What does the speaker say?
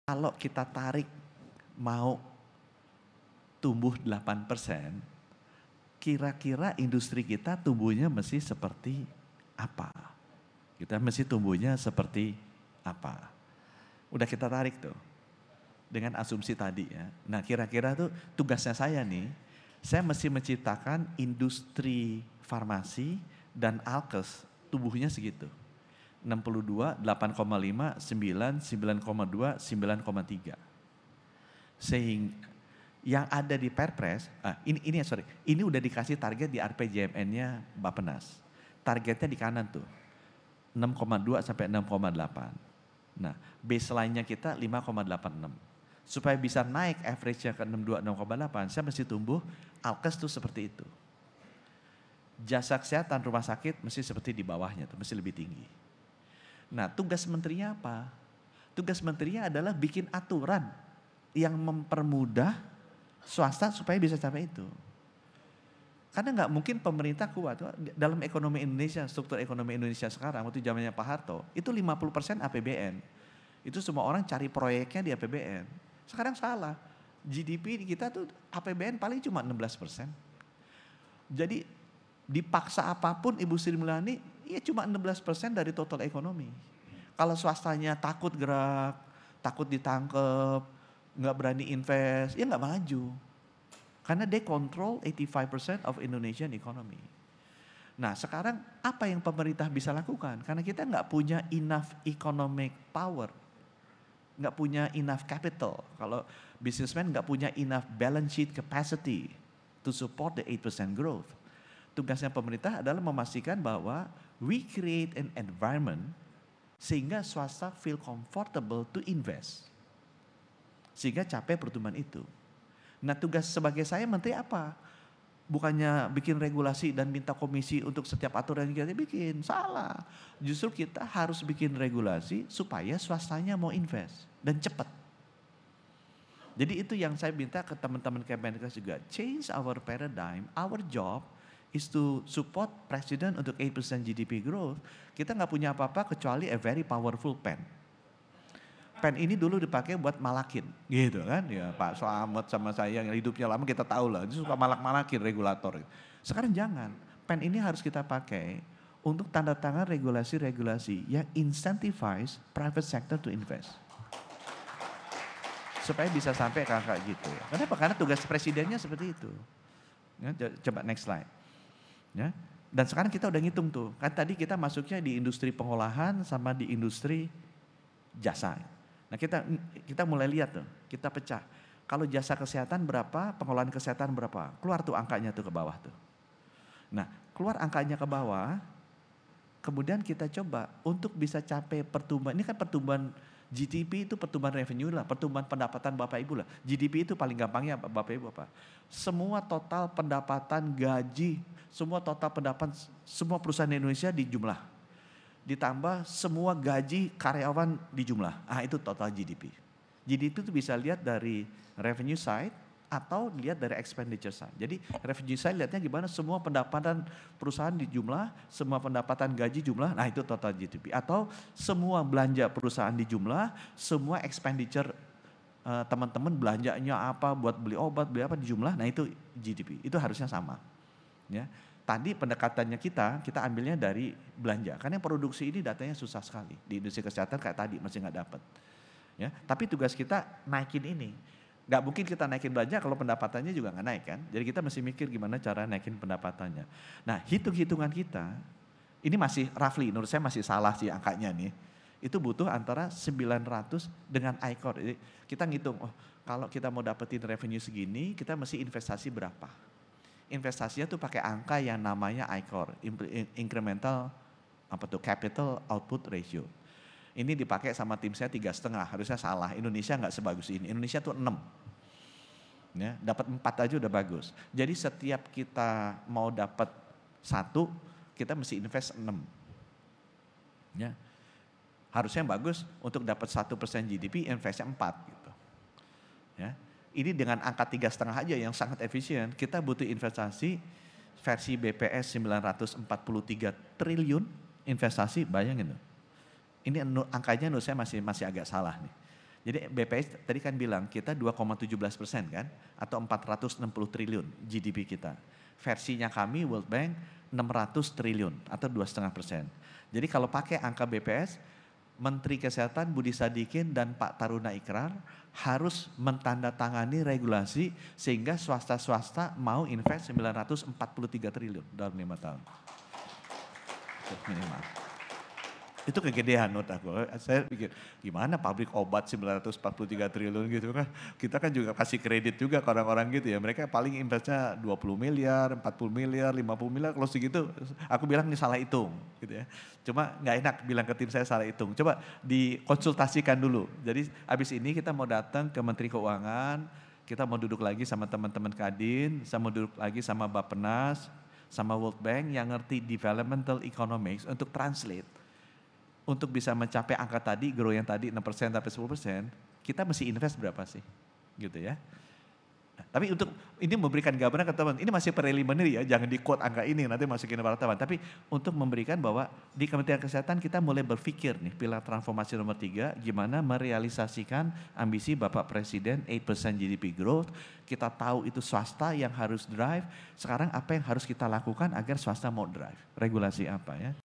Kalau kita tarik mau tumbuh 8%, kira-kira industri kita tumbuhnya mesti seperti apa? Kita mesti tumbuhnya seperti apa? Udah kita tarik tuh dengan asumsi tadi ya. Nah kira-kira tuh tugasnya saya nih, saya mesti menciptakan industri farmasi dan alkes tumbuhnya segitu. 62, 8,5, 9, 9,2, 9,3. Sehingga yang ada di Perpres, ini udah dikasih target di RPJMN-nya Bappenas. Targetnya di kanan tuh, 6,2 sampai 6,8. Nah, baseline-nya kita 5,86. Supaya bisa naik average-nya ke 62, 6,8, saya mesti tumbuh alkes tuh seperti itu. Jasa kesehatan rumah sakit mesti seperti di bawahnya tuh, mesti lebih tinggi. Nah, tugas menterinya apa? Tugas menterinya adalah bikin aturan yang mempermudah swasta supaya bisa capai itu. Karena nggak mungkin pemerintah kuat. Dalam ekonomi Indonesia, struktur ekonomi Indonesia sekarang, waktu zamannya Pak Harto, itu 50% APBN. Itu semua orang cari proyeknya di APBN. Sekarang salah. GDP kita tuh APBN paling cuma 16%. Jadi dipaksa apapun Ibu Sri Mulyani, ya cuma 16% dari total ekonomi. Kalau swastanya takut gerak, takut ditangkep, nggak berani invest, ya nggak maju. Karena they control 85% of Indonesian economy. Nah sekarang apa yang pemerintah bisa lakukan? Karena kita nggak punya enough economic power, nggak punya enough capital. Kalau businessman nggak punya enough balance sheet capacity to support the 8% growth. Tugasnya pemerintah adalah memastikan bahwa we create an environment sehingga swasta feel comfortable to invest. Sehingga capai pertumbuhan itu. Nah tugas sebagai saya menteri apa? Bukannya bikin regulasi dan minta komisi untuk setiap aturan yang kita bikin. Salah. Justru kita harus bikin regulasi supaya swastanya mau invest dan cepat. Jadi itu yang saya minta ke teman-teman Kemenkes juga. Change our paradigm, our job is to support presiden untuk 8% GDP growth. Kita nggak punya apa-apa kecuali a very powerful pen. Pen ini dulu dipakai buat malakin, gitu kan? Ya Pak Slamet sama saya yang hidupnya lama kita tahu lah, dia suka malak-malakin regulator. Sekarang jangan, pen ini harus kita pakai untuk tanda tangan regulasi-regulasi yang incentivize private sector to invest. Supaya bisa sampai kakak gitu. Kenapa? Karena tugas presidennya seperti itu. Ya, coba next slide. Ya. Dan sekarang kita udah ngitung tuh, kan tadi kita masuknya di industri pengolahan sama di industri jasa. Nah kita mulai lihat tuh, kita pecah. Kalau jasa kesehatan berapa, pengolahan kesehatan berapa, keluar tuh angkanya tuh ke bawah tuh. Nah keluar angkanya ke bawah, kemudian kita coba untuk bisa capai pertumbuhan, ini kan pertumbuhan GDP itu pertumbuhan revenue lah, pertumbuhan pendapatan Bapak Ibu lah. GDP itu paling gampangnya Bapak Ibu apa? Semua total pendapatan gaji, semua total pendapatan semua perusahaan di Indonesia dijumlah. Ditambah semua gaji karyawan dijumlah. Itu total GDP. GDP itu bisa lihat dari revenue side atau lihat dari expenditure side. Jadi revenue side lihatnya gimana, semua pendapatan perusahaan dijumlah, semua pendapatan gaji jumlah, nah itu total GDP. Atau semua belanja perusahaan dijumlah, semua expenditure teman-teman belanjanya apa, buat beli obat, beli apa dijumlah, nah itu GDP. Itu harusnya sama. Ya. Tadi pendekatannya kita ambilnya dari belanja. Karena yang produksi ini datanya susah sekali. Di industri kesehatan kayak tadi masih nggak dapat. Ya, tapi tugas kita naikin ini. Nggak mungkin kita naikin belanja kalau pendapatannya juga nggak naik kan. Jadi kita mesti mikir gimana cara naikin pendapatannya. Nah hitung-hitungan kita, ini masih roughly, menurut saya masih salah sih angkanya nih. Itu butuh antara 900 dengan ICOR. Jadi kita ngitung, kalau kita mau dapetin revenue segini, kita mesti investasi berapa. Investasinya tuh pakai angka yang namanya ICOR, incremental capital output ratio. Ini dipakai sama tim saya 3,5, harusnya salah. Indonesia nggak sebagus ini. Indonesia tuh 6. Ya, dapat 4 aja udah bagus. Jadi setiap kita mau dapat 1, kita mesti invest 6. Ya. Harusnya bagus untuk dapat 1% GDP investnya 4 gitu. Ya. Ini dengan angka 3,5 aja yang sangat efisien, kita butuh investasi versi BPS 943 triliun investasi, bayangin tuh. Ini angkanya menurut saya masih agak salah nih. Jadi BPS tadi kan bilang kita 2,17% kan, atau 460 triliun GDP kita. Versinya kami World Bank 600 triliun atau 2,5%. Jadi kalau pakai angka BPS, Menteri Kesehatan Budi Sadikin dan Pak Taruna Ikrar harus mentandatangani regulasi sehingga swasta-swasta mau invest 943 triliun dalam 5 tahun. Itu minimal. Itu kegedean menurut aku. Saya pikir gimana pabrik obat 943 triliun gitu kan. Kita kan juga kasih kredit juga ke orang-orang gitu ya. Mereka paling investnya 20 miliar, 40 miliar, 50 miliar. Kalau segitu aku bilang ini salah hitung gitu ya. Cuma gak enak bilang ke tim saya salah hitung. Coba dikonsultasikan dulu. Jadi abis ini kita mau datang ke Menteri Keuangan. Kita mau duduk lagi sama teman-teman Kadin. Saya mau duduk lagi sama Bappenas, sama World Bank yang ngerti developmental economics untuk translate. Untuk bisa mencapai angka tadi, grow yang tadi 6% sampai 10%, kita mesti invest berapa sih? Gitu ya. Nah, tapi untuk ini memberikan gambaran ke teman, ini masih preliminary ya, jangan di quote angka ini, nanti masukin ke wartawan. Tapi untuk memberikan bahwa di Kementerian Kesehatan kita mulai berpikir nih, pilar transformasi nomor 3, gimana merealisasikan ambisi Bapak Presiden 8% GDP growth. Kita tahu itu swasta yang harus drive, sekarang apa yang harus kita lakukan agar swasta mau drive? Regulasi apa ya?